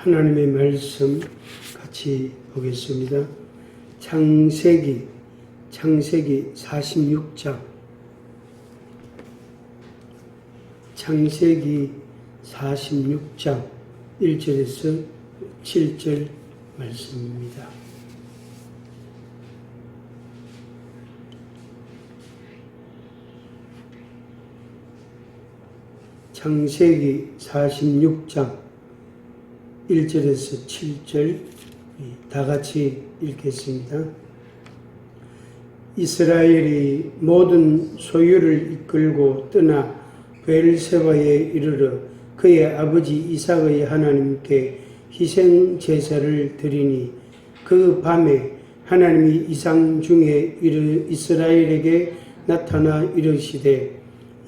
하나님의 말씀 같이 보겠습니다. 창세기 46장 창세기 46장 1절에서 7절 말씀입니다. 창세기 46장 1절에서 7절 다 같이 읽겠습니다. 이스라엘이 모든 소유를 이끌고 떠나 베엘세바에 이르러 그의 아버지 이삭의 하나님께 희생 제사를 드리니 그 밤에 하나님이 이상 중에 이스라엘에게 나타나 이르시되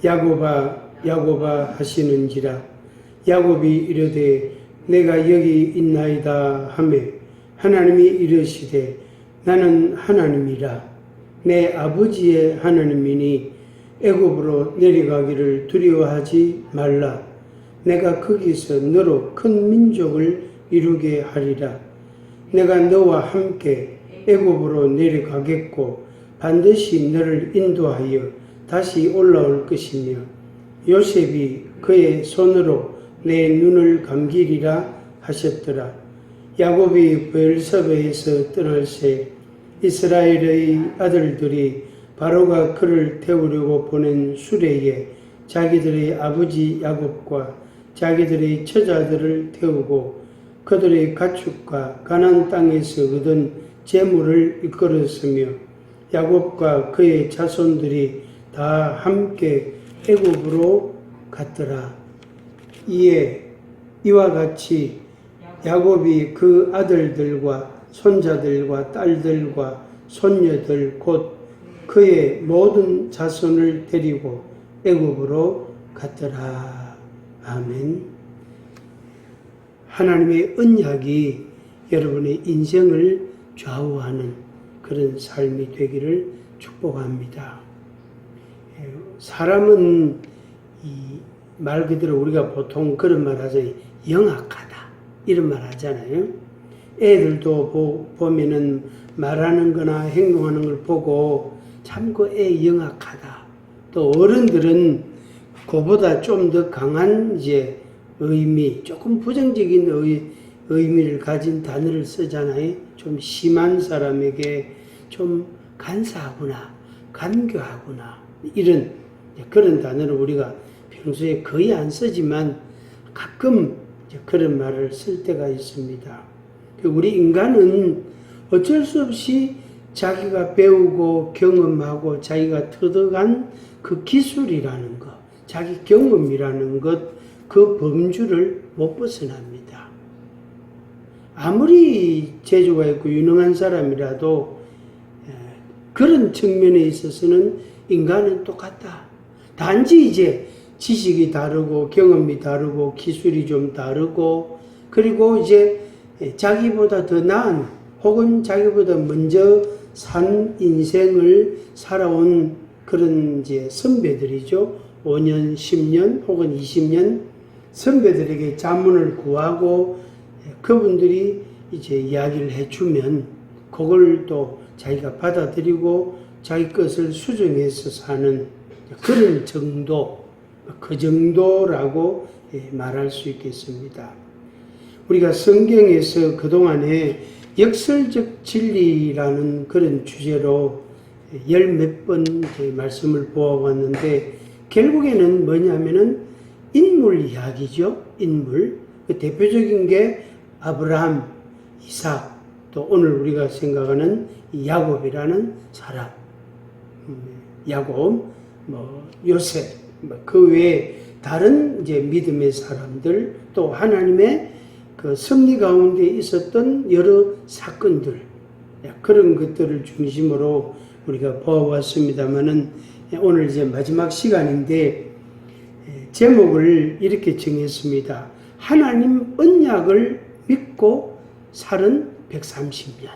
야곱아 야곱아 하시는지라. 야곱이 이르되 내가 여기 있나이다 하매 하나님이 이르시되 나는 하나님이라. 내 아버지의 하나님이니 애굽으로 내려가기를 두려워하지 말라. 내가 거기서 너로 큰 민족을 이루게 하리라. 내가 너와 함께 애굽으로 내려가겠고 반드시 너를 인도하여 다시 올라올 것이며 요셉이 그의 손으로 내 눈을 감기리라 하셨더라. 야곱이 베엘세바에서 떠날 새 이스라엘의 아들들이 바로가 그를 태우려고 보낸 수레에 자기들의 아버지 야곱과 자기들의 처자들을 태우고 그들의 가축과 가나안 땅에서 얻은 재물을 이끌었으며 야곱과 그의 자손들이 다 함께 애굽으로 갔더라. 이에 이와 같이 야곱이 그 아들들과 손자들과 딸들과 손녀들 곧 그의 모든 자손을 데리고 애굽으로 갔더라. 아멘. 하나님의 언약이 여러분의 인생을 좌우하는 그런 삶이 되기를 축복합니다. 사람은 말 그대로 우리가 보통 그런 말 하잖아요. 영악하다 이런 말 하잖아요. 애들도 보면은 말하는 거나 행동하는 걸 보고 참 그 애 영악하다. 또 어른들은 그보다 좀 더 강한 이제 의미, 조금 부정적인 의미를 가진 단어를 쓰잖아요. 좀 심한 사람에게 좀 간사하구나, 간교하구나 이런 그런 단어를 우리가 평소에 거의 안 쓰지만 가끔 그런 말을 쓸 때가 있습니다. 우리 인간은 어쩔 수 없이 자기가 배우고 경험하고 자기가 터득한 그 기술이라는 것, 자기 경험이라는 것, 그 범주를 못 벗어납니다. 아무리 재주가 있고 유능한 사람이라도 그런 측면에 있어서는 인간은 똑같다. 단지 이제 지식이 다르고 경험이 다르고 기술이 좀 다르고 그리고 이제 자기보다 더 나은 혹은 자기보다 먼저 산 인생을 살아온 그런 이제 선배들이죠. 5년, 10년 혹은 20년 선배들에게 자문을 구하고 그분들이 이제 이야기를 해주면 그걸 또 자기가 받아들이고 자기 것을 수정해서 사는 그런 정도, 그 정도라고 말할 수 있겠습니다. 우리가 성경에서 그동안에 역설적 진리라는 그런 주제로 열 몇 번 말씀을 보아왔는데 결국에는 뭐냐면은 인물 이야기죠. 인물. 그 대표적인 게 아브라함, 이삭, 또 오늘 우리가 생각하는 야곱이라는 사람. 야곱, 요셉, 그 외에 다른 이제 믿음의 사람들, 또 하나님의 그 섭리 가운데 있었던 여러 사건들, 그런 것들을 중심으로 우리가 보아왔습니다만은 오늘 이제 마지막 시간인데 제목을 이렇게 정했습니다. 하나님 언약을 믿고 살은 130년.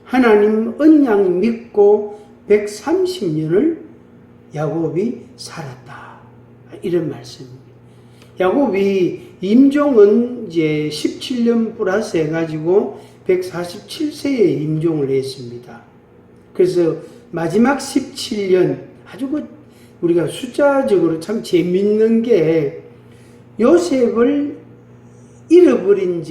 하나님 언약 믿고 130년을 야곱이 살았다. 이런 말씀입니다. 야곱이 임종은 이제 17년 플러스 해가지고 147세에 임종을 했습니다. 그래서 마지막 17년, 아주 우리가 숫자적으로 참 재밌는 게 요셉을 잃어버린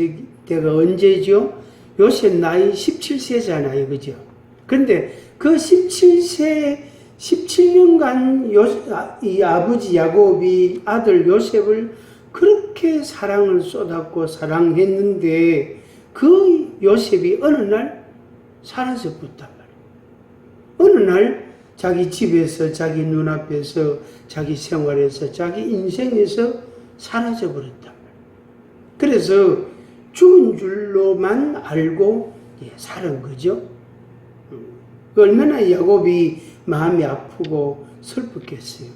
때가 언제죠? 요셉 나이 17세잖아요. 그죠? 그런데 그 17년간 이 아버지 야곱이 아들 요셉을 그렇게 사랑을 쏟았고 사랑했는데 그 요셉이 어느 날 사라져버렸단 말이에요. 어느 날 자기 집에서, 자기 눈앞에서, 자기 생활에서, 자기 인생에서 사라져버렸단 말이에요. 그래서 죽은 줄로만 알고 살은 거죠. 얼마나 야곱이 마음이 아프고 슬펐겠어요.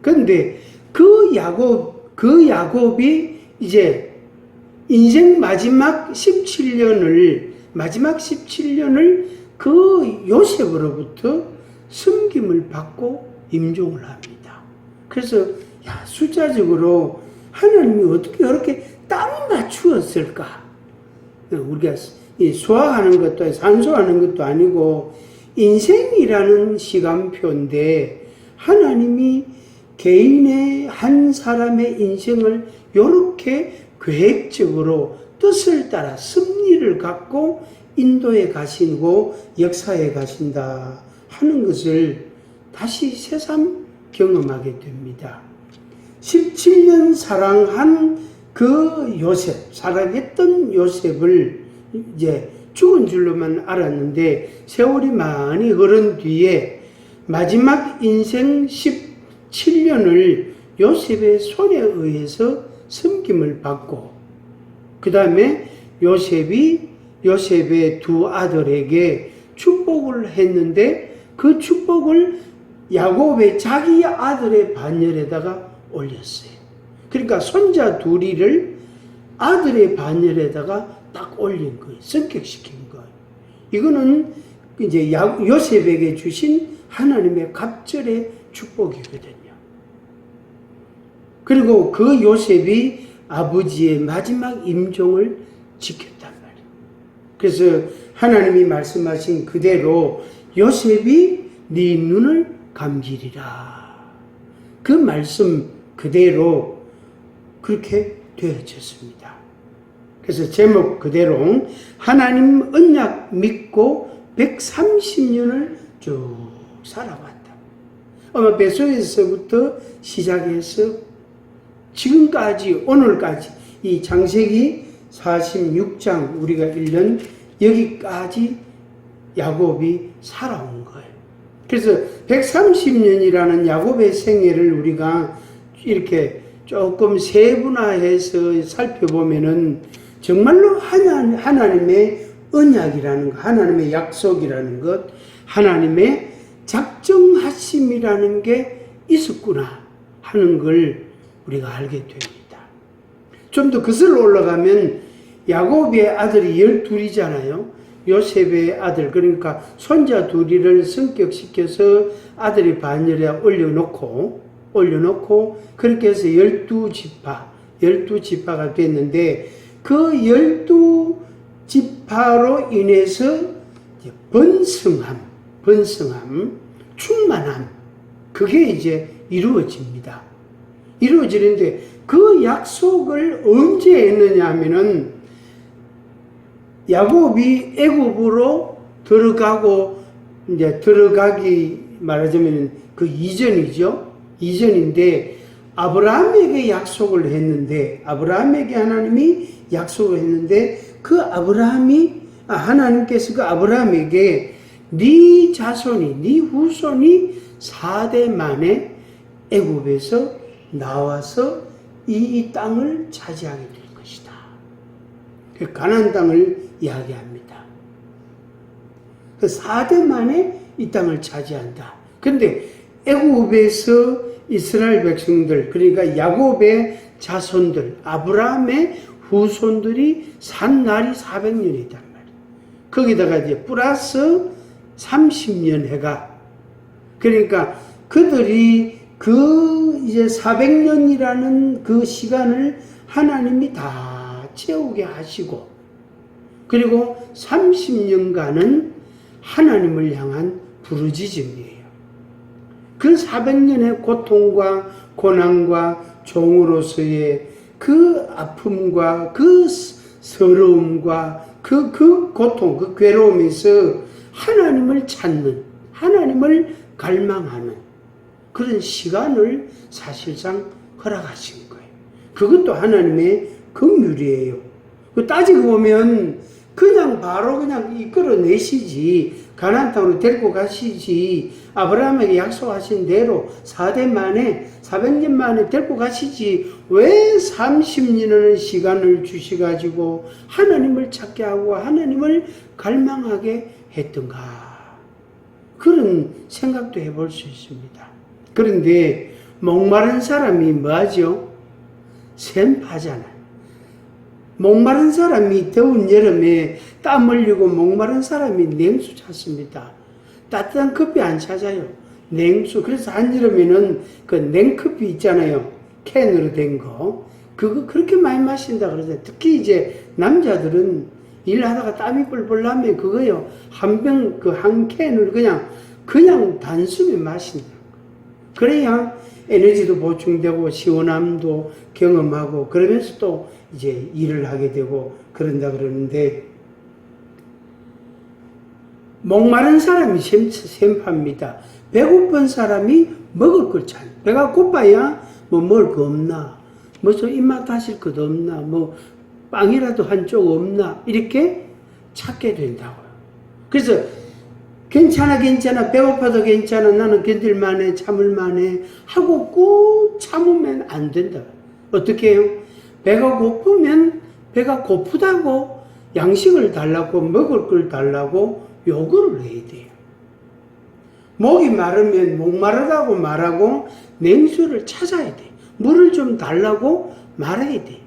그런데 그 야곱이 이제 인생 마지막 17년을 그 요셉으로부터 섬김을 받고 임종을 합니다. 그래서 숫자적으로 하나님이 어떻게 이렇게 딱 맞추었을까? 우리가 수학하는 것도 산수하는 것도 아니고 인생이라는 시간표인데 하나님이 개인의 한 사람의 인생을 이렇게 계획적으로 뜻을 따라 섭리를 갖고 인도에 가시고 역사에 가신다 하는 것을 다시 새삼 경험하게 됩니다. 17년 사랑한 그 요셉, 사랑했던 요셉을 이제 죽은 줄로만 알았는데 세월이 많이 흐른 뒤에 마지막 인생 17년을 요셉의 손에 의해서 섬김을 받고 그 다음에 요셉의 두 아들에게 축복을 했는데 그 축복을 야곱의 자기 아들의 반열에다가 올렸어요. 그러니까 손자 둘이를 아들의 반열에다가 딱 올린 거예요. 성격시킨 거예요. 이거는 이제 요셉에게 주신 하나님의 갑절의 축복이거든요. 그리고 그 요셉이 아버지의 마지막 임종을 지켰단 말이에요. 그래서 하나님이 말씀하신 그대로 요셉이 네 눈을 감기리라. 그 말씀 그대로 그렇게 되어졌습니다. 그래서 제목 그대로 하나님 언약 믿고 130년을 쭉 살아왔다. 아마 뱃속에서부터 시작해서 지금까지 오늘까지 이 창세기 46장 우리가 읽는 여기까지 야곱이 살아온 거예요. 그래서 130년이라는 야곱의 생애를 우리가 이렇게 조금 세분화해서 살펴보면은 정말로 하나님의 언약이라는 것, 하나님의 약속이라는 것, 하나님의 작정하심이라는 게 있었구나 하는 걸 우리가 알게 됩니다. 좀 더 거슬러 올라가면 야곱의 아들이 12이잖아요. 요셉의 아들, 그러니까 손자 둘이를 성격시켜서 아들의 반열에 올려놓고 그렇게 해서 12지파가 됐는데 그 12지파로 인해서 번성함, 충만함, 그게 이제 이루어집니다. 이루어지는데 그 약속을 언제 했느냐 하면은 야곱이 애굽으로 들어가기 말하자면 그 이전인데 아브라함에게 약속을 했는데 아브라함에게 하나님이 약속을 했는데 그 하나님께서 그 아브라함에게 네 자손이 네 후손이 4대 만에 애굽에서 나와서 이 땅을 차지하게 될 것이다. 그 가나안 땅을 이야기합니다. 그 4대 만에 이 땅을 차지한다. 그런데 애굽에서 이스라엘 백성들, 그러니까 야곱의 자손들, 아브라함의 후손들이 산 날이 400년이단 말이에요. 거기다가 이제 플러스 30년 해가, 그러니까 그들이 그 이제 400년이라는 그 시간을 하나님이 다 채우게 하시고, 그리고 30년간은 하나님을 향한 부르짖음이에요. 그 400년의 고통과 고난과 종으로서의 그 아픔과 그 서러움과 그 고통, 그 괴로움에서 하나님을 찾는, 하나님을 갈망하는 그런 시간을 사실상 허락하신 거예요. 그것도 하나님의 긍휼이에요. 따지고 보면 그냥 바로 그냥 이끌어내시지, 가나안 땅으로 데리고 가시지, 아브라함에게 약속하신 대로 4대 만에 400년 만에 데리고 가시지, 왜 30년의 시간을 주시가지고 하나님을 찾게 하고 하나님을 갈망하게 했던가, 그런 생각도 해볼 수 있습니다. 그런데 목마른 사람이 뭐하죠? 샘파잖아요. 목마른 사람이 더운 여름에 땀 흘리고 목마른 사람이 냉수 찾습니다. 따뜻한 커피 안 찾아요. 냉수. 그래서 한여름에는 그 냉커피 있잖아요. 캔으로 된 거. 그거 그렇게 많이 마신다 그러잖아요. 특히 이제 남자들은 일하다가 땀이 뻘뻘 나면 그거요. 한 캔을 그냥 단숨에 마신다. 그래야 에너지도 보충되고 시원함도 경험하고 그러면서 또 이제 일을 하게 되고 그런다 그러는데, 목마른 사람이 샘파입니다. 배고픈 사람이 먹을 걸 찾는, 배가 고파야 뭐 먹을 거 없나, 뭐 좀 입맛 하실 것 없나, 뭐 빵이라도 한쪽 없나, 이렇게 찾게 된다고요. 그래서 괜찮아 배고파도 괜찮아, 나는 견딜만해, 참을만해 하고 꾹 참으면 안 된다. 어떻게 해요? 배가 고프면 배가 고프다고 양식을 달라고, 먹을 걸 달라고 요구를 해야 돼요. 목이 마르면 목마르다고 말하고 냉수를 찾아야 돼. 물을 좀 달라고 말해야 돼.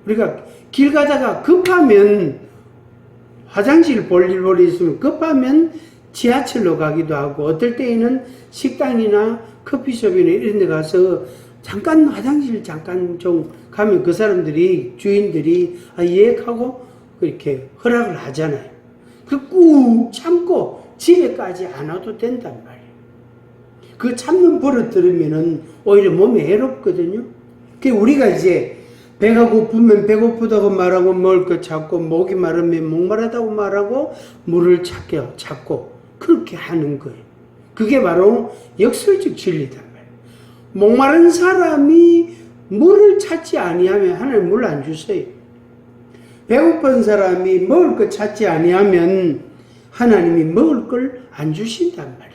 우리가 길 가다가 급하면, 화장실 볼 일 있으면 급하면 지하철로 가기도 하고, 어떨 때에는 식당이나 커피숍이나 이런 데 가서 잠깐 화장실 잠깐 좀 가면 그 사람들이, 주인들이 예약하고 이렇게 허락을 하잖아요. 꾹 참고 집에까지 안 와도 된단 말이에요. 그 참는 버릇 들으면은 오히려 몸에 해롭거든요. 우리가 이제 배가 고프면 배고프다고 말하고 먹을 거 찾고, 목이 마르면 목마르다고 말하고 물을 찾고 그렇게 하는 거예요. 그게 바로 역설적 진리단 말이에요. 목마른 사람이 물을 찾지 아니하면 하나님 물 안 주세요. 배고픈 사람이 먹을 거 찾지 아니하면 하나님이 먹을 걸 안 주신단 말이에요.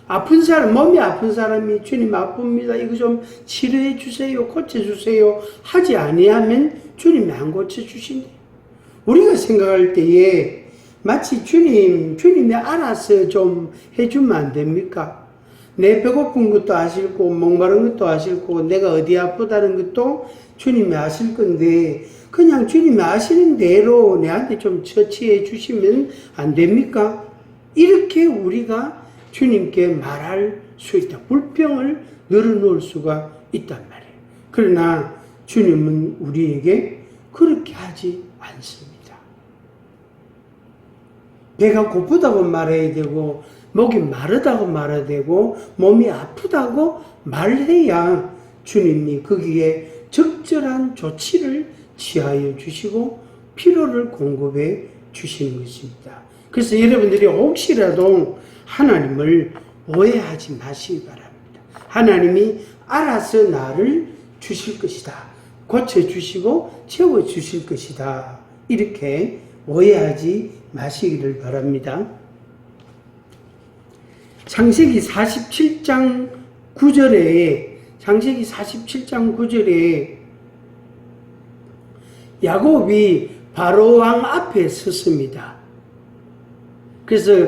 아픈 사람, 몸이 아픈 사람이 주님 아픕니다, 이거 좀 치료해 주세요, 고쳐주세요 하지 아니하면 주님이 안 고쳐주신대요. 우리가 생각할 때에 마치 주님이 알아서 좀 해주면 안 됩니까? 내 배고픈 것도 아실고 목마른 것도 아실고 내가 어디 아프다는 것도 주님이 아실 건데, 그냥 주님이 아시는 대로 내한테 좀 처치해 주시면 안 됩니까? 이렇게 우리가 주님께 말할 수 있다. 불평을 늘어놓을 수가 있단 말이에요. 그러나 주님은 우리에게 그렇게 하지 않습니다. 배가 고프다고 말해야 되고, 목이 마르다고 말해야 되고, 몸이 아프다고 말해야 주님이 거기에 적절한 조치를 취하여 주시고 필요를 공급해 주시는 것입니다. 그래서 여러분들이 혹시라도 하나님을 오해하지 마시기 바랍니다. 하나님이 알아서 나를 주실 것이다, 고쳐주시고 채워주실 것이다, 이렇게 오해하지 마시기를 바랍니다. 창세기 47장 9절에 야곱이 바로 왕 앞에 섰습니다. 그래서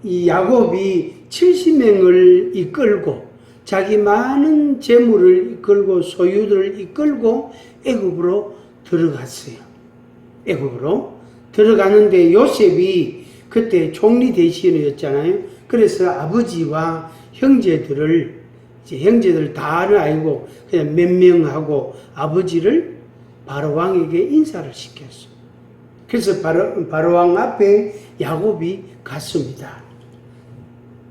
이 야곱이 70명을 이끌고 자기 많은 재물을 이끌고 소유들을 이끌고 애굽으로 들어갔어요. 애굽으로 들어가는데 요셉이 그때 총리 대신이었잖아요. 그래서 아버지와 형제들을 이제 형제들 다는 아니고 그냥 몇 명하고 아버지를 바로왕에게 인사를 시켰어. 그래서 바로왕 앞에 야곱이 갔습니다.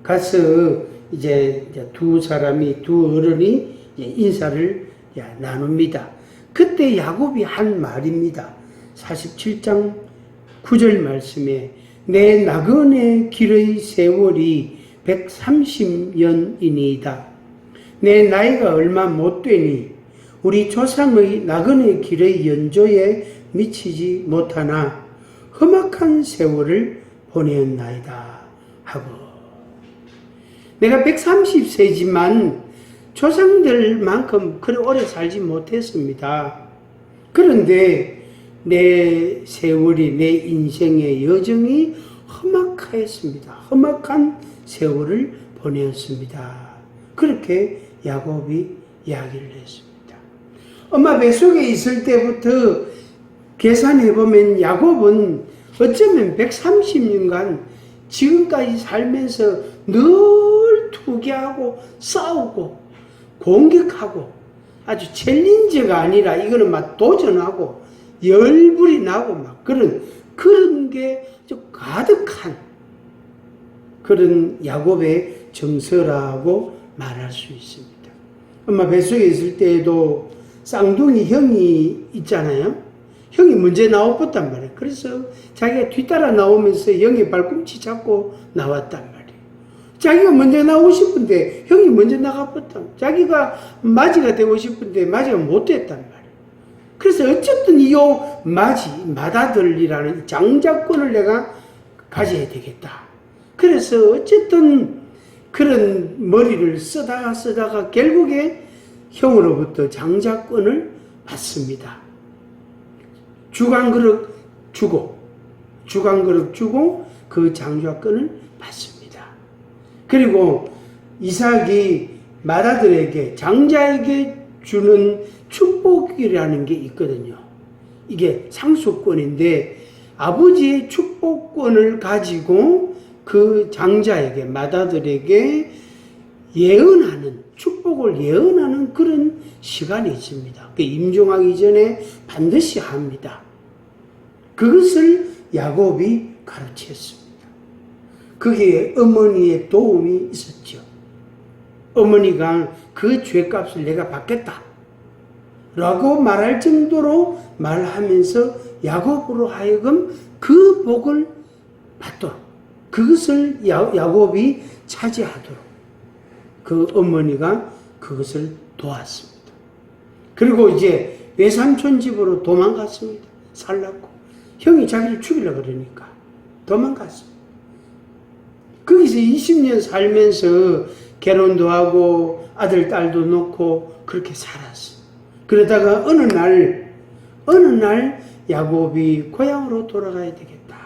가서 이제 두 사람이, 두 어른이 인사를 나눕니다. 그때 야곱이 한 말입니다. 47장 9절 말씀에 내 나그네 길의 세월이 130년이니이다. 내 나이가 얼마 못 되니 우리 조상의 나그네 길의 연조에 미치지 못하나 험악한 세월을 보내었나이다 하고, 내가 130세지만 조상들만큼 그리 오래 살지 못했습니다. 그런데 내 세월이, 내 인생의 여정이 험악했습니다. 험악한 세월을 보내었습니다. 그렇게 야곱이 이야기를 했습니다. 엄마 뱃속에 있을 때부터 계산해보면 야곱은 어쩌면 130년간 지금까지 살면서 늘 투기하고 싸우고 공격하고 아주 챌린저가 아니라 이거는 막 도전하고 열불이 나고 막 그런 게 좀 가득한 그런 야곱의 정서라고 말할 수 있습니다. 엄마 뱃속에 있을 때에도 쌍둥이 형이 있잖아요. 형이 먼저 나와봤단 말이에요. 그래서 자기가 뒤따라 나오면서 형의 발꿈치 잡고 나왔단 말이에요. 자기가 먼저 나오고 싶은데 형이 먼저 나가봤다. 자기가 맞이가 되고 싶은데 맞이가 못 됐단 말이에요. 그래서 어쨌든 이 맏아들이라는 장자권을 내가 가져야 되겠다. 그래서 어쨌든 그런 머리를 쓰다가 결국에 형으로부터 장자권을 받습니다. 주간그릇 주고 그 장자권을 받습니다. 그리고 이삭이 맏아들에게, 장자에게 주는 축복이라는 게 있거든요. 이게 상속권인데 아버지의 축복권을 가지고 그 장자에게, 맏아들에게 예언하는, 축복을 예언하는 그런 시간이 있습니다. 그 임종하기 전에 반드시 합니다. 그것을 야곱이 가르쳤습니다. 거기에 어머니의 도움이 있었죠. 어머니가 그 죄값을 내가 받겠다 라고 말할 정도로 말하면서 야곱으로 하여금 그 복을 받도록, 그것을 야곱이 차지하도록 그 어머니가 그것을 도왔습니다. 그리고 이제 외삼촌 집으로 도망갔습니다. 살라고. 형이 자기를 죽이려고 그러니까 도망갔습니다. 거기서 20년 살면서 결혼도 하고 아들, 딸도 놓고 그렇게 살았어요. 그러다가 어느 날 야곱이 고향으로 돌아가야 되겠다.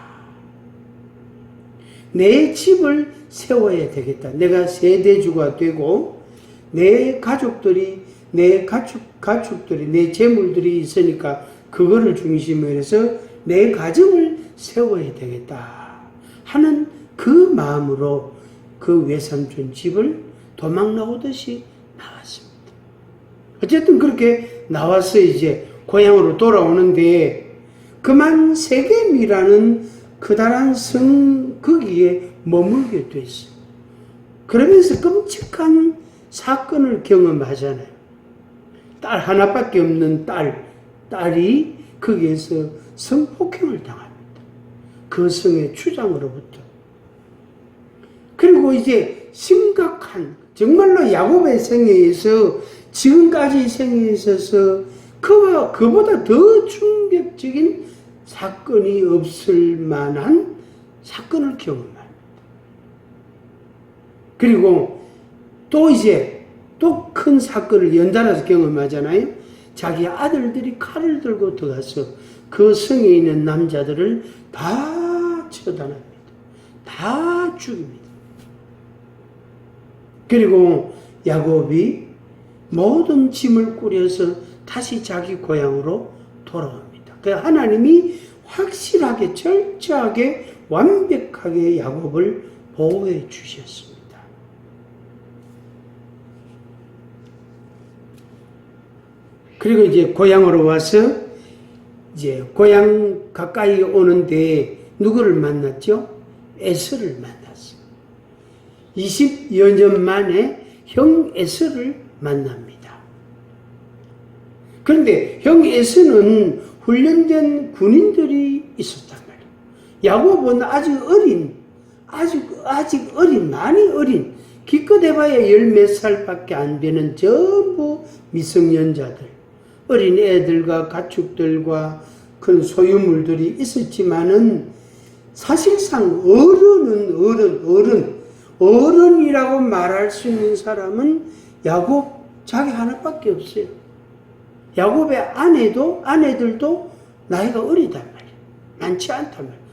내 집을 세워야 되겠다. 내가 세대주가 되고 내 가족들이, 내 재물들이 있으니까 그거를 중심으로 해서 내 가정을 세워야 되겠다 하는 그 마음으로 그 외삼촌 집을 도망 나오듯이 나왔습니다. 어쨌든 그렇게 나와서 이제 고향으로 돌아오는데 그만 세겜이라는 커다란 성 거기에 머물게 됐어요. 그러면서 끔찍한 사건을 경험하잖아요. 딸 하나밖에 없는 딸이 거기에서 성폭행을 당합니다. 그 성의 추장으로부터. 그리고 이제 심각한, 정말로 야곱의 생애에서 지금까지 생애에 있어서 그보다 더 충격적인 사건이 없을 만한 사건을 경험합니다. 그리고 또 이제 또 큰 사건을 연달아서 경험하잖아요. 자기 아들들이 칼을 들고 들어가서 그 성에 있는 남자들을 다 처단합니다. 다 죽입니다. 그리고 야곱이 모든 짐을 꾸려서 다시 자기 고향으로 돌아옵니다. 그 하나님이 확실하게, 철저하게, 완벽하게 야곱을 보호해 주셨습니다. 그리고 이제 고향으로 와서 이제 고향 가까이 오는데 누구를 만났죠? 에서를 만났어요. 20여 년 만에 형 에서를 만납니다. 그런데 형 에서는 훈련된 군인들이 있었단 말이에요. 야곱은 아직 어린, 많이 어린, 기껏 해봐야 10몇 살밖에 안 되는 전부 미성년자들, 어린 애들과 가축들과 큰 소유물들이 있었지만은 사실상 어른이라고 말할 수 있는 사람은 야곱 자기 하나밖에 없어요. 야곱의 아내들도 나이가 어리단 말이에요. 많지 않단 말이에요.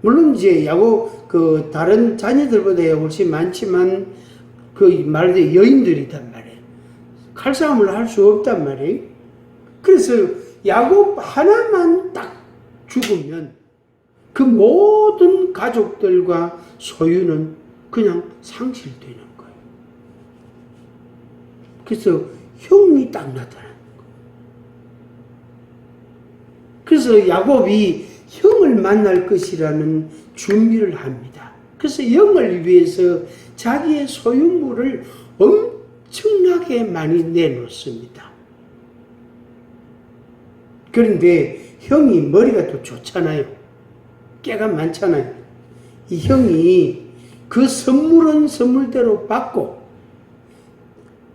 물론 이제 야곱 다른 자녀들보다 훨씬 많지만 그 말대 여인들이단 말이에요. 칼싸움을 할 수 없단 말이에요. 그래서 야곱 하나만 딱 죽으면 그 모든 가족들과 소유는 그냥 상실되는 거예요. 그래서 형이 딱 나타나는 거예요. 그래서 야곱이 형을 만날 것이라는 준비를 합니다. 그래서 형을 위해서 자기의 소유물을 엄청나게 많이 내놓습니다. 그런데 형이 머리가 또 좋잖아요. 깨가 많잖아요. 이 형이 그 선물은 선물대로 받고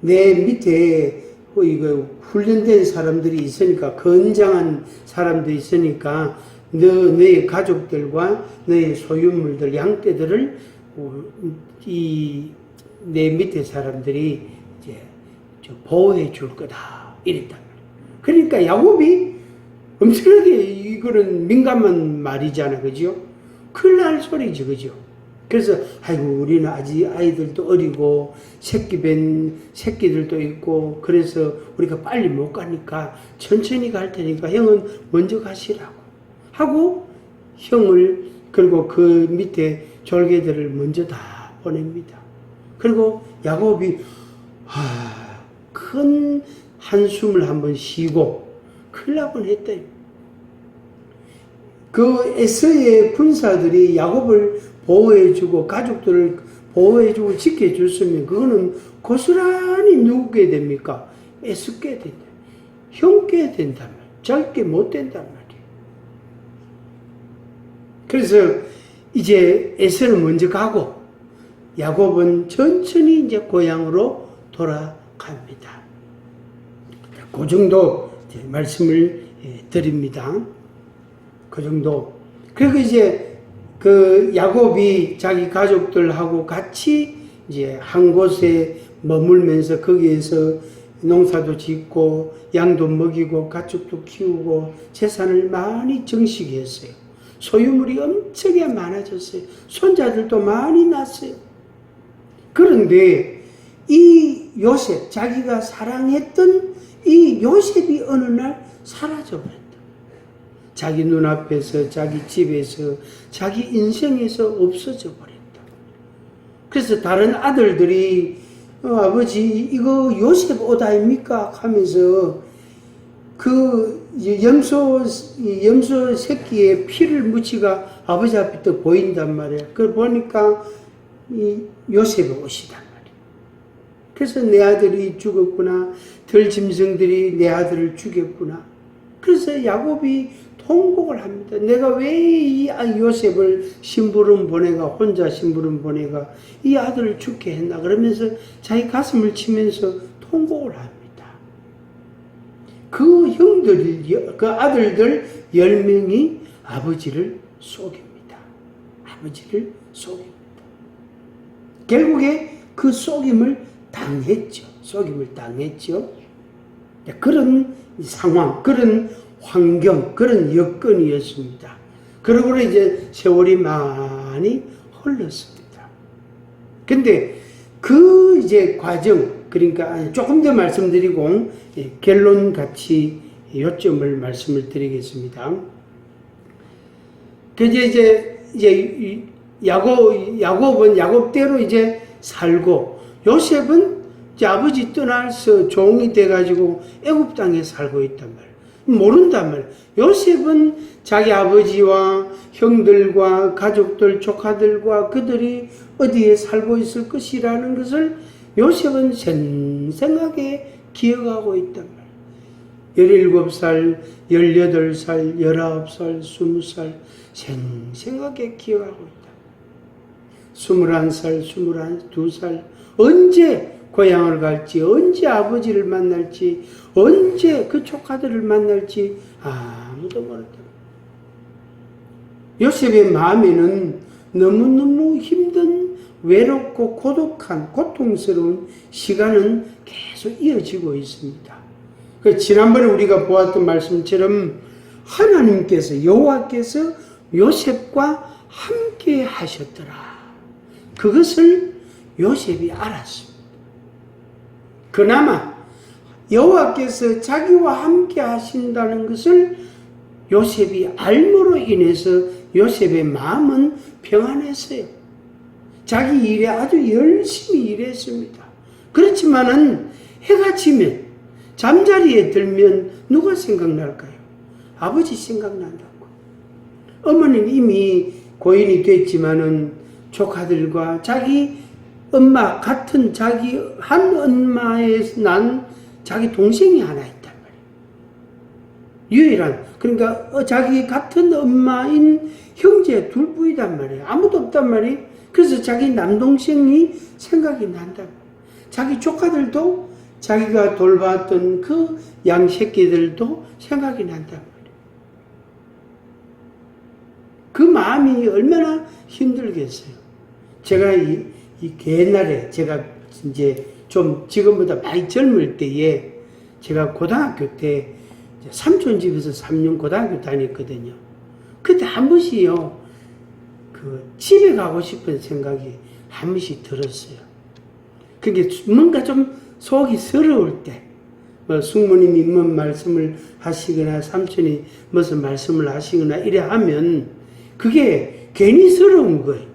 내 밑에 훈련된 사람들이 있으니까, 건장한 사람들이 있으니까 너의 가족들과 너의 소유물들, 양떼들을 내 밑에 사람들이 이제 보호해 줄 거다 이랬단 말이에요. 그러니까 야곱이 엄청나게, 이거는 민감한 말이잖아, 그죠? 큰일 날 소리지, 그죠? 그래서 아이고 우리는 아직 아이들도 어리고 새끼들도 있고 그래서 우리가 빨리 못 가니까 천천히 갈 테니까 형은 먼저 가시라고 하고 형을, 그리고 그 밑에 졸개들을 먼저 다 보냅니다. 그리고 야곱이 큰 한숨을 한번 쉬고 큰일 날 뻔했다. 그 에서의 군사들이 야곱을 보호해주고 가족들을 보호해주고 지켜줬으면 그거는 고스란히 누구 게 됩니까? 에서 게 된다. 형 게 된단 말이에요. 자기 게 못 된단 말이에요. 그래서 이제 에서는 먼저 가고 야곱은 천천히 이제 고향으로 돌아갑니다. 그 정도 말씀을 드립니다. 그 정도. 그리고 이제 그 야곱이 자기 가족들하고 같이 이제 한 곳에 머물면서 거기에서 농사도 짓고 양도 먹이고 가축도 키우고 재산을 많이 증식했어요. 소유물이 엄청나게 많아졌어요. 손자들도 많이 낳았어요. 그런데 이 요셉, 자기가 사랑했던 이 요셉이 어느 날 사라져버렸다. 자기 눈앞에서, 자기 집에서, 자기 인생에서 없어져 버렸다. 그래서 다른 아들들이 아버지 이거 요셉 옷 아닙니까? 하면서 그 염소 새끼에 피를 묻히가 아버지 앞에 또 보인단 말이에요. 그걸 보니까 이 요셉의 옷이단 말이에요. 그래서 내 아들이 죽었구나. 들짐승들이 내 아들을 죽였구나. 그래서 야곱이 통곡을 합니다. 내가 왜 이 요셉을 심부름 보내가, 혼자 심부름 보내가 이 아들을 죽게 했나. 그러면서 자기 가슴을 치면서 통곡을 합니다. 그 형들, 그 아들들 10명이 아버지를 속입니다. 아버지를 속입니다. 결국에 그 속임을 당했죠. 속임을 당했죠. 그런 상황, 그런 환경, 그런 여건이었습니다. 그러고 이제 세월이 많이 흘렀습니다. 근데 그 이제 과정, 그러니까 조금 더 말씀드리고 결론 같이 요점을 말씀을 드리겠습니다. 그 이제 야곱은 야곱대로 이제 살고 요셉은 이제 아버지 떠나서 종이 돼가지고 애굽 땅에 살고 있단 말이에요. 모른단 말이에요. 요셉은 자기 아버지와 형들과 가족들, 조카들과 그들이 어디에 살고 있을 것이라는 것을 요셉은 생생하게 기억하고 있단 말이에요. 17살, 18살, 19살, 20살 생생하게 기억하고 있다. 21살, 22살 언제 고향을 갈지, 언제 아버지를 만날지, 언제 그 조카들을 만날지 아무도 모른다. 요셉의 마음에는 너무너무 힘든 외롭고 고독한 고통스러운 시간은 계속 이어지고 있습니다. 지난번에 우리가 보았던 말씀처럼 하나님께서 여호와께서 요셉과 함께 하셨더라. 그것을 요셉이 알았습니다. 그나마 여호와께서 자기와 함께 하신다는 것을 요셉이 알므로 인해서 요셉의 마음은 평안했어요. 자기 일에 아주 열심히 일했습니다. 그렇지만은 해가 지면 잠자리에 들면 누가 생각날까요? 아버지 생각난다고. 어머니는 이미 고인이 됐지만은 조카들과 자기 엄마 같은 자기 한 엄마에서 난 자기 동생이 하나 있단 말이에요. 유일한, 그러니까 자기 같은 엄마인 형제 둘뿐이단 말이에요. 아무도 없단 말이에요. 그래서 자기 남동생이 생각이 난다. 자기 조카들도 자기가 돌봤던 그 양새끼들도 생각이 난단 말이에요. 그 마음이 얼마나 힘들겠어요. 제가 이 옛날에 제가 이제 좀 지금보다 많이 젊을 때에 제가 고등학교 때 삼촌 집에서 3년 고등학교 다녔거든요. 그때 한 번씩요, 그 집에 가고 싶은 생각이 한 번씩 들었어요. 그게 뭔가 좀 속이 서러울 때, 숙모님이 뭔 말씀을 하시거나 삼촌이 무슨 말씀을 하시거나 이래 하면 그게 괜히 서러운 거예요.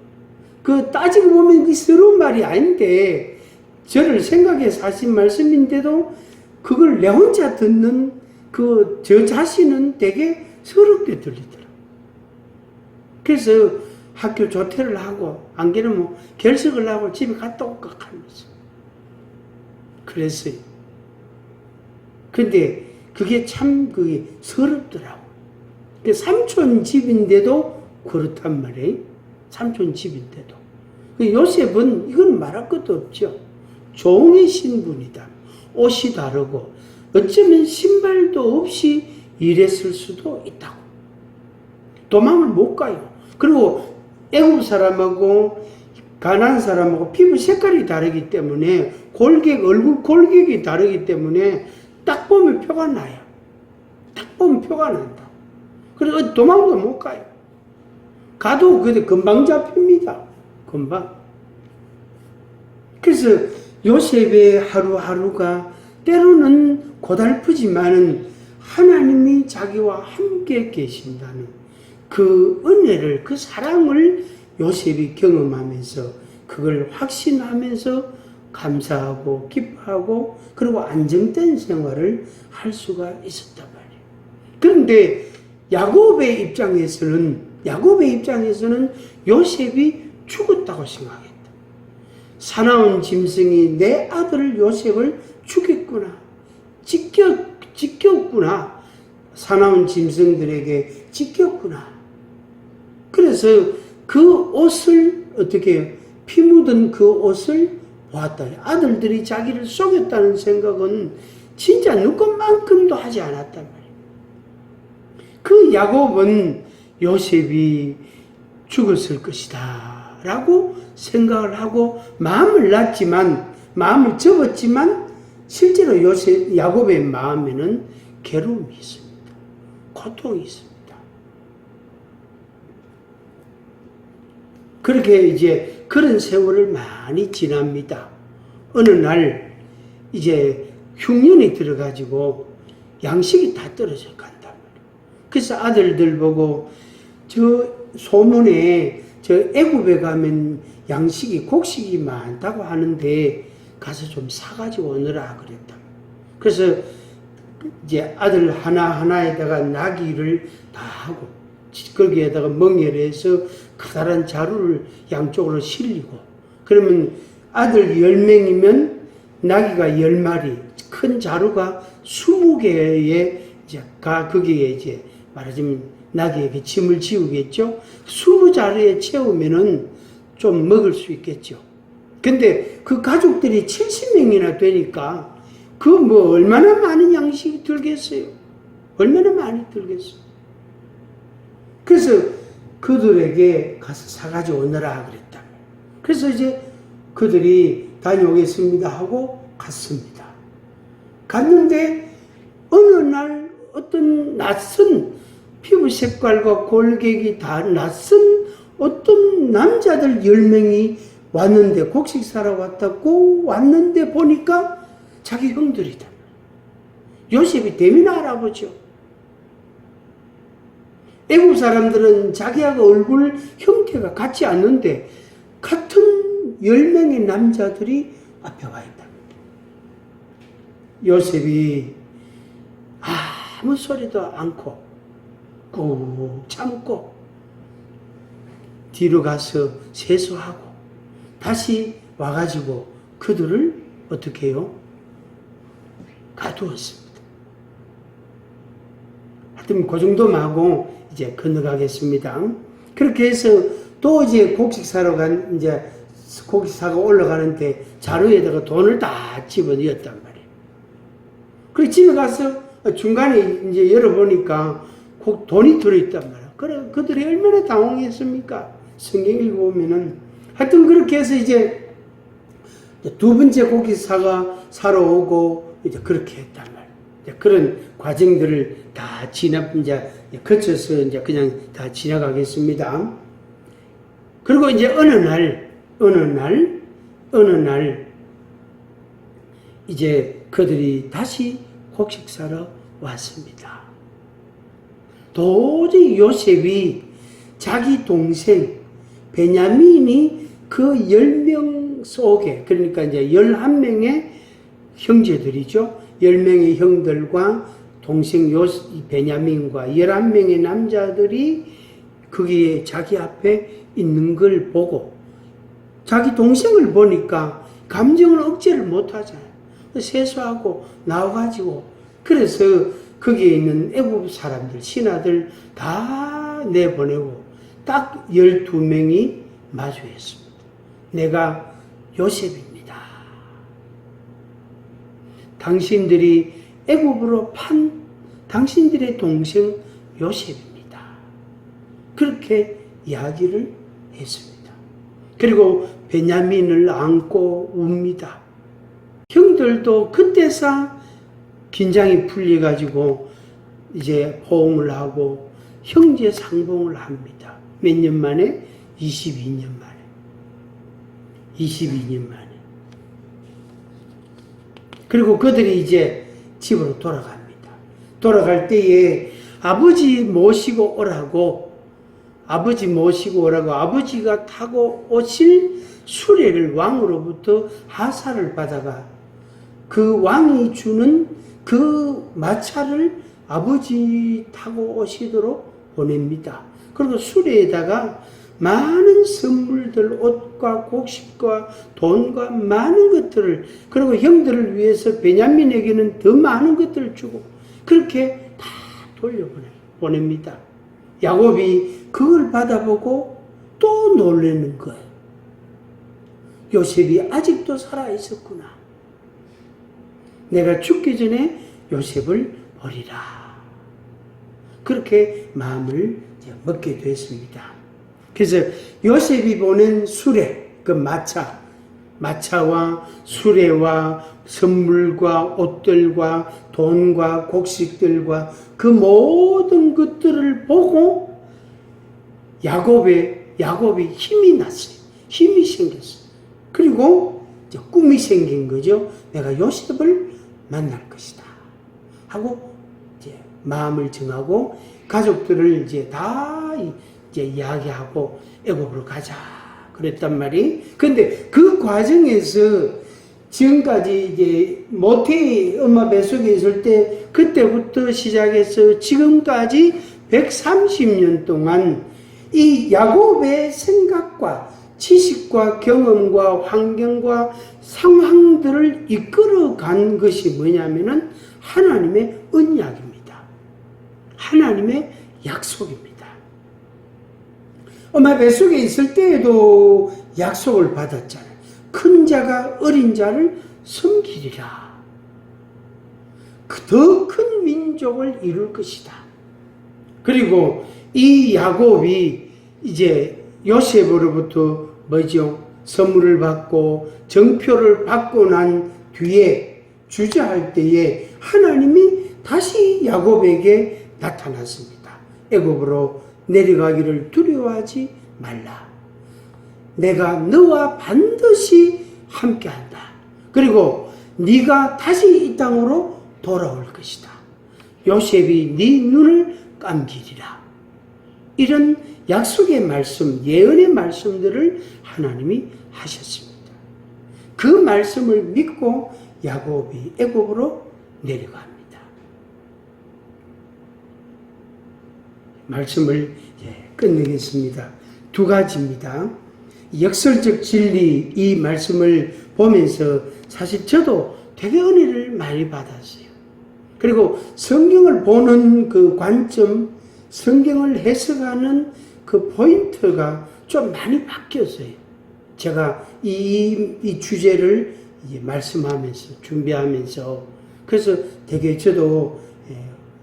그 따지고 보면 그 서러운 말이 아닌데 저를 생각해서 하신 말씀인데도 그걸 내 혼자 듣는 그 저 자신은 되게 서럽게 들리더라고요. 그래서 학교 조퇴를 하고 안 그러면 결석을 하고 집에 갔다 올까 하면서 그랬어요. 근데 그게 참 그게 서럽더라고요. 삼촌 집인데도 그렇단 말이에요. 삼촌 집인데도. 요셉은 이건 말할 것도 없죠. 종의 신분이다. 옷이 다르고 어쩌면 신발도 없이 일했을 수도 있다고. 도망을 못 가요. 그리고 애국 사람하고 가나안 사람하고 피부 색깔이 다르기 때문에 얼굴 골격이 다르기 때문에 딱 보면 표가 나요. 딱 보면 표가 난다. 그래서 도망도 못 가요. 가도 그때 금방 잡힙니다. 금방. 그래서 요셉의 하루하루가 때로는 고달프지만은 하나님이 자기와 함께 계신다는 그 은혜를, 그 사랑을 요셉이 경험하면서 그걸 확신하면서 감사하고 기뻐하고 그리고 안정된 생활을 할 수가 있었단 말이에요. 그런데 야곱의 입장에서는 요셉이 죽었다고 생각했다. 사나운 짐승이 내 아들 요셉을 죽였구나. 찢겼구나. 사나운 짐승들에게 찢겼구나. 그래서 그 옷을 어떻게 피 묻은 그 옷을 보았다. 아들들이 자기를 속였다는 생각은 진짜 누구만큼도 하지 않았단 말이에요. 그 야곱은 요셉이 죽었을 것이다 라고 생각을 하고 마음을 접었지만 실제로 야곱의 마음에는 괴로움이 있습니다. 고통이 있습니다. 그렇게 이제 그런 세월을 많이 지납니다. 어느 날 이제 흉년이 들어가지고 양식이 다 떨어져 간단 말이에요. 그래서 아들들 보고 저 소문에 저 애굽에 가면 양식이 곡식이 많다고 하는데 가서 좀 사가지고 오너라 그랬다. 그래서 이제 아들 하나하나에다가 나귀를 다 하고 거기에다가 멍에를 해서 커다란 자루를 양쪽으로 실리고, 그러면 아들 10명이면 나귀가 10마리, 큰 자루가 20개에 이제 거기에 이제 말하자면 나귀에게 짐을 지우겠죠. 20자루에 채우면은 좀 먹을 수 있겠죠. 근데 그 가족들이 70명이나 되니까 그 뭐 얼마나 많은 양식이 들겠어요. 얼마나 많이 들겠어요. 그래서 그들에게 가서 사가지고 오너라 그랬다. 그래서 이제 그들이 다녀오겠습니다 하고 갔습니다. 갔는데 어느 날 어떤 낯선 피부 색깔과 골격이 다 낯선 어떤 남자들 10명이 왔는데, 곡식 사러 왔다고 왔는데 보니까 자기 형들이다. 요셉이 대민 할아버지요. 애국 사람들은 자기하고 얼굴 형태가 같지 않는데 같은 10명의 남자들이 앞에 와 있다. 요셉이 아무 소리도 않고 꾹 참고 뒤로 가서 세수하고 다시 와가지고 그들을 어떻게 해요? 가두었습니다. 하여튼 그 정도만 하고 이제 건너가겠습니다. 그렇게 해서 또 이제 곡식 사러 이제 곡식 사고 올라가는데 자루에다가 돈을 다 집어넣었단 말이에요. 그리고 집에 가서 중간에 이제 열어보니까 돈이 들어있단 말이에요. 그래, 그들이 얼마나 당황했습니까? 성경 읽어보면은. 하여튼 그렇게 해서 이제 두 번째 곡식 사러 오고 이제 그렇게 했단 말이에요. 그런 과정들을 다 이제 거쳐서 이제 그냥 다 지나가겠습니다. 그리고 이제 어느 날 이제 그들이 다시 곡식 사러 왔습니다. 도저히 요셉이 자기 동생 베냐민이 그 10명 속에, 그러니까 이제 11명의 형제들이죠. 10명의 형들과 동생 베냐민과 11명의 남자들이 거기에 자기 앞에 있는 걸 보고 자기 동생을 보니까 감정을 억제를 못 하잖아요. 세수하고 나와가지고, 그래서 거기에 있는 애국 사람들, 신하들 다 내보내고 딱 12명이 마주했습니다. 내가 요셉입니다. 당신들이 애굽으로 판 당신들의 동생 요셉입니다. 그렇게 이야기를 했습니다. 그리고 베냐민을 안고 웁니다. 형들도 그때서 긴장이 풀려가지고 이제 포옹을 하고 형제 상봉을 합니다. 몇 년 만에? 22년 만에. 22년 만에. 그리고 그들이 이제 집으로 돌아갑니다. 돌아갈 때에 아버지 모시고 오라고 아버지가 타고 오실 수레를 왕으로부터 하사를 받아가 그 왕이 주는 그 마차를 아버지 타고 오시도록 보냅니다. 그리고 수레에다가 많은 선물들, 옷과 곡식과 돈과 많은 것들을, 그리고 형들을 위해서 베냐민에게는 더 많은 것들을 주고 그렇게 다 돌려보냅니다. 야곱이 그걸 받아보고 또 놀라는 거예요. 요셉이 아직도 살아있었구나. 내가 죽기 전에 요셉을 버리라. 그렇게 마음을 먹게 됐습니다. 그래서 요셉이 보낸 수레, 그 마차와 수레와 선물과 옷들과 돈과 곡식들과 그 모든 것들을 보고 야곱이 힘이 났어요. 힘이 생겼어요. 그리고 이제 꿈이 생긴 거죠. 내가 요셉을 만날 것이다 하고 이제 마음을 정하고 가족들을 이제 다 이제 이야기하고 애굽으로 가자 그랬단 말이. 근데 그 과정에서 지금까지 이제 모태의 엄마 뱃속에 있을 때 그때부터 시작해서 지금까지 130년 동안 이 야곱의 생각과 지식과 경험과 환경과 상황들을 이끌어간 것이 뭐냐면은 하나님의 언약입니다. 하나님의 약속입니다. 엄마 뱃속에 있을 때에도 약속을 받았잖아요. 큰 자가 어린 자를 섬기리라. 더 큰 민족을 이룰 것이다. 그리고 이 야곱이 이제 요셉으로부터 뭐죠? 선물을 받고 정표를 받고 난 뒤에 주저할 때에 하나님이 다시 야곱에게 나타났습니다. 애굽으로 내려가기를 두려워하지 말라. 내가 너와 반드시 함께한다. 그리고 네가 다시 이 땅으로 돌아올 것이다. 요셉이 네 눈을 감기리라. 이런 약속의 말씀, 예언의 말씀들을 하나님이 하셨습니다. 그 말씀을 믿고 야곱이 애굽으로 내려갑니다. 말씀을 끝내겠습니다. 두 가지입니다. 역설적 진리, 이 말씀을 보면서 사실 저도 되게 은혜를 많이 받았어요. 그리고 성경을 보는 그 관점, 성경을 해석하는 그 포인트가 좀 많이 바뀌었어요. 제가 이 주제를 이제 말씀하면서, 준비하면서, 그래서 되게 저도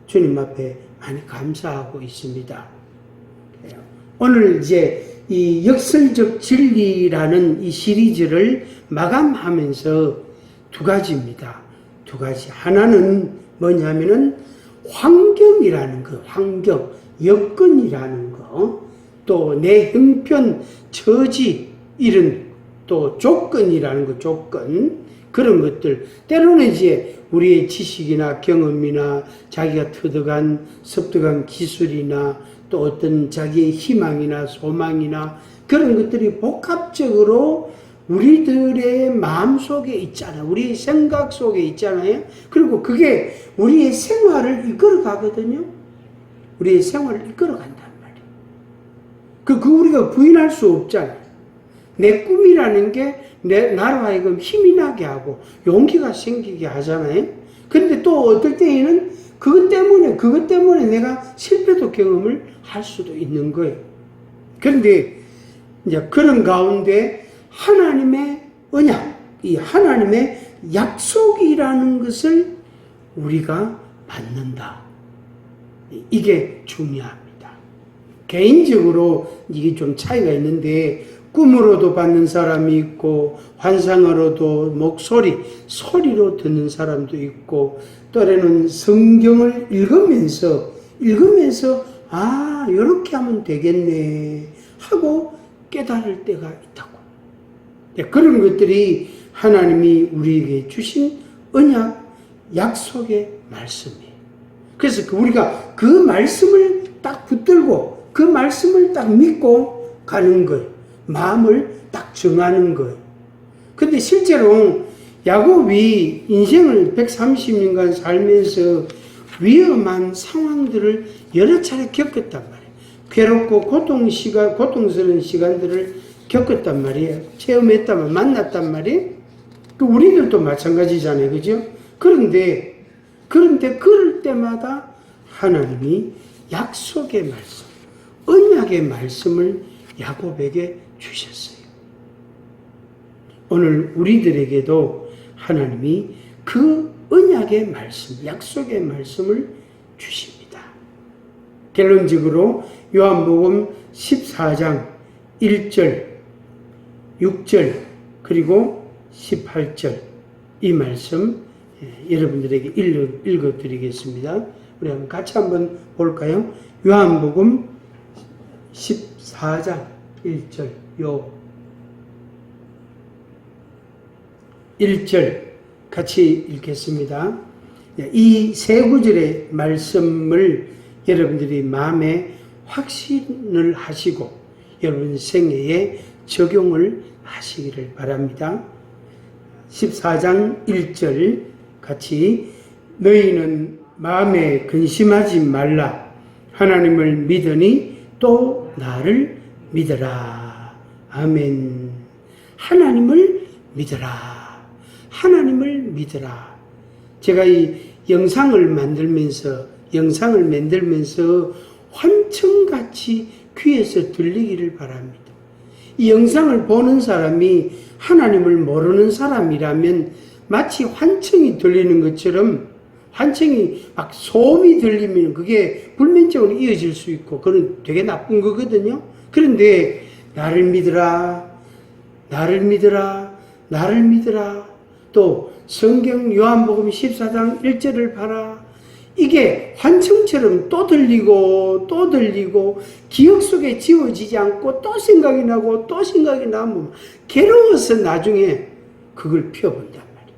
주님 앞에 많이 감사하고 있습니다. 오늘 이제 이 역설적 진리라는 이 시리즈를 마감하면서 두 가지입니다. 두 가지. 하나는 뭐냐면은 환경이라는 거, 환경, 여건이라는 거, 또 내 형편, 처지, 이런 또 조건이라는 거, 조건, 그런 것들. 때로는 이제 우리의 지식이나 경험이나 자기가 습득한 기술이나 또 어떤 자기의 희망이나 소망이나 그런 것들이 복합적으로 우리들의 마음 속에 있잖아요. 우리의 생각 속에 있잖아요. 그리고 그게 우리의 생활을 이끌어 가거든요. 우리의 생활을 이끌어 간단 말이에요. 그 우리가 부인할 수 없잖아요. 내 꿈이라는 게 나로 하여금 힘이 나게 하고 용기가 생기게 하잖아요. 근데 또 어떨 때에는 그것 때문에 내가 실패도 경험을 할 수도 있는 거예요. 그런데 이제 그런 가운데 하나님의 언약, 이 하나님의 약속이라는 것을 우리가 받는다. 이게 중요합니다. 개인적으로 이게 좀 차이가 있는데 꿈으로도 받는 사람이 있고 환상으로도 소리로 듣는 사람도 있고 또래는 성경을 읽으면서 이렇게 하면 되겠네 하고 깨달을 때가 있다고. 그런 것들이 하나님이 우리에게 주신 언약, 약속의 말씀이에요. 그래서 우리가 그 말씀을 딱 붙들고 그 말씀을 딱 믿고 가는 거예요. 마음을 딱 정하는 거예요. 근데 실제로 야곱이 인생을 130년간 살면서 위험한 상황들을 여러 차례 겪었단 말이에요. 괴롭고 고통스러운 시간들을 겪었단 말이에요. 체험했다면 만났단 말이에요. 우리들도 마찬가지잖아요. 그죠? 그런데 그럴 때마다 하나님이 약속의 말씀, 언약의 말씀을 야곱에게 주셨어요. 오늘 우리들에게도 하나님이 그 언약의 말씀, 약속의 말씀을 주십니다. 결론적으로 요한복음 14장 1절, 6절, 그리고 18절 이 말씀 여러분들에게 읽어드리겠습니다. 우리 같이 한번 볼까요? 요한복음 14장 1절, 1절 같이 읽겠습니다. 이 세 구절의 말씀을 여러분들이 마음에 확신을 하시고 여러분 생애에 적용을 하시기를 바랍니다. 14장 1절 같이 너희는 마음에 근심하지 말라. 하나님을 믿으니 또 나를 믿어라. 아멘. 하나님을 믿어라. 하나님을 믿어라. 제가 이 영상을 만들면서 환청같이 귀에서 들리기를 바랍니다. 이 영상을 보는 사람이 하나님을 모르는 사람이라면 마치 환청이 들리는 것처럼 환청이 막 소음이 들리면 그게 불면증으로 이어질 수 있고 그건 되게 나쁜 거거든요. 그런데 나를 믿으라, 나를 믿으라, 나를 믿으라. 또 성경 요한복음 14장 1절을 봐라. 이게 환청처럼 또 들리고 또 들리고 기억 속에 지워지지 않고 또 생각이 나고 또 생각이 나면 괴로워서 나중에 그걸 피워본단 말이에요.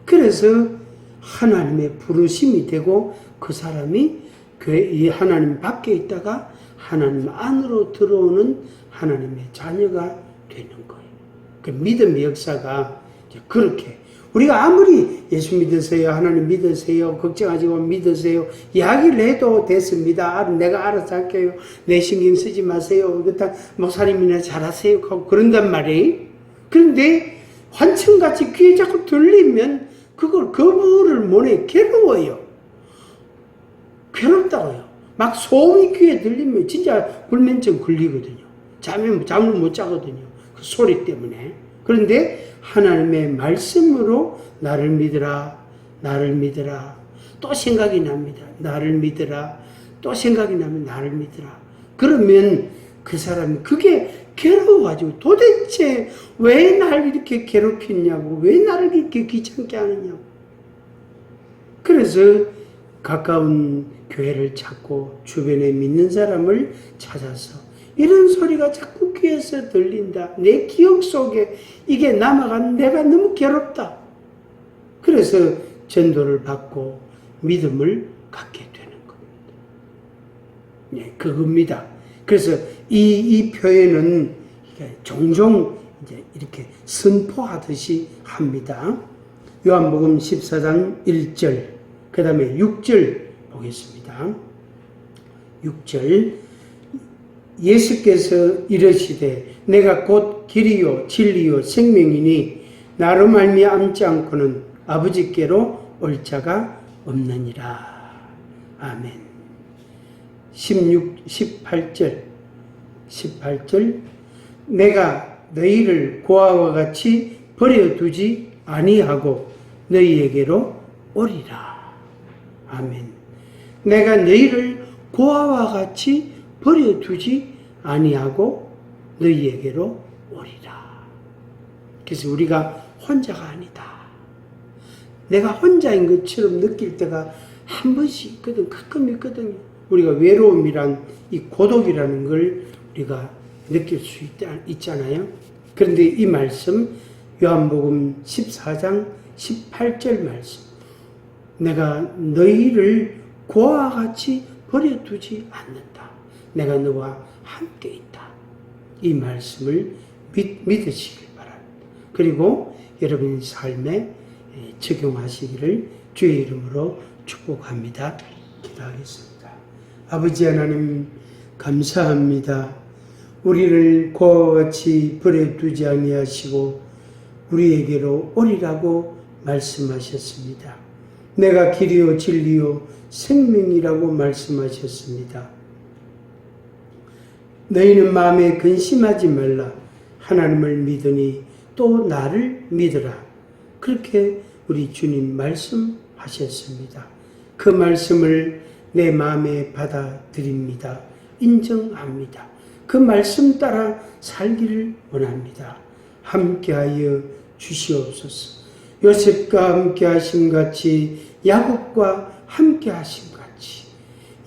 그래서 하나님의 부르심이 되고 그 사람이 이 하나님 밖에 있다가 하나님 안으로 들어오는 하나님의 자녀가 되는 거예요. 그 믿음의 역사가 그렇게 우리가 아무리 예수 믿으세요, 하나님 믿으세요, 걱정하지 마 믿으세요 이야기를 해도 됐습니다. 내가 알아서 할게요. 내 신경 쓰지 마세요. 그렇다 목사님이나 잘하세요 하고 그런단 말이에요. 그런데 환청같이 귀에 자꾸 들리면 그걸 거부를 못해. 괴로워요. 괴롭다고요. 막 소음이 귀에 들리면 진짜 불면증 걸리거든요. 잠을 못 자거든요. 그 소리 때문에. 그런데 하나님의 말씀으로 나를 믿으라, 나를 믿으라. 또 생각이 납니다. 나를 믿으라. 또 생각이 나면 나를 믿으라. 그러면 그 사람이 그게 괴로워가지고 도대체 왜 나를 이렇게 괴롭히냐고, 왜 나를 이렇게 귀찮게 하느냐고. 그래서 가까운 교회를 찾고 주변에 믿는 사람을 찾아서 이런 소리가 자꾸 귀에서 들린다. 내 기억 속에 이게 남아간 내가 너무 괴롭다. 그래서 전도를 받고 믿음을 갖게 되는 겁니다. 네, 그겁니다. 그래서 이 표현은 종종 이제 이렇게 선포하듯이 합니다. 요한복음 14장 1절, 그 다음에 6절 보겠습니다. 6절. 예수께서 이르시되 내가 곧 길이요 진리요 생명이니 나로 말미암지 않고는 아버지께로 올 자가 없느니라. 아멘. 18절 내가 너희를 고아와 같이 버려두지 아니하고 너희에게로 오리라. 아멘. 내가 너희를 고아와 같이 버려두지 아니하고 너희에게로 오리라. 그래서 우리가 혼자가 아니다. 내가 혼자인 것처럼 느낄 때가 한 번씩 있거든, 가끔 있거든요. 우리가 외로움이란 이 고독이라는 걸 우리가 느낄 수 있잖아요. 그런데 이 말씀 요한복음 14장 18절 말씀, 내가 너희를 고아와 같이 버려두지 않는다. 내가 너와 함께 있다. 이 말씀을 믿으시길 바랍니다. 그리고 여러분 삶에 적용하시기를 주의 이름으로 축복합니다. 기도하겠습니다. 아버지 하나님 감사합니다. 우리를 고아와 같이 버려두지 아니하시고 우리에게로 오리라고 말씀하셨습니다. 내가 길이요 진리요 생명이라고 말씀하셨습니다. 너희는 마음에 근심하지 말라. 하나님을 믿으니 또 나를 믿으라. 그렇게 우리 주님 말씀하셨습니다. 그 말씀을 내 마음에 받아들입니다. 인정합니다. 그 말씀 따라 살기를 원합니다. 함께하여 주시옵소서. 요셉과 함께하심 같이 야곱과 함께하심 같이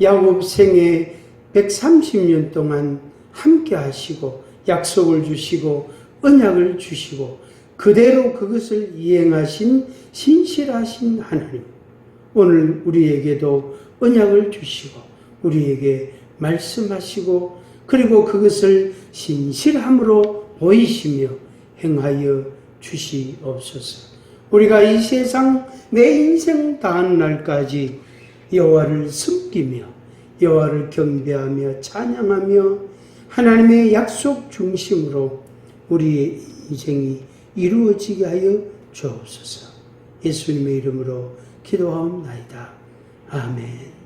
야곱 생애 130년 동안 함께 하시고 약속을 주시고 언약을 주시고 그대로 그것을 이행하신 신실하신 하나님, 오늘 우리에게도 언약을 주시고 우리에게 말씀하시고 그리고 그것을 신실함으로 보이시며 행하여 주시옵소서. 우리가 이 세상 내 인생 다한 날까지 여호와를 섬기며 여호와를 경배하며 찬양하며 하나님의 약속 중심으로 우리의 인생이 이루어지게 하여 주옵소서. 예수님의 이름으로 기도하옵나이다. 아멘.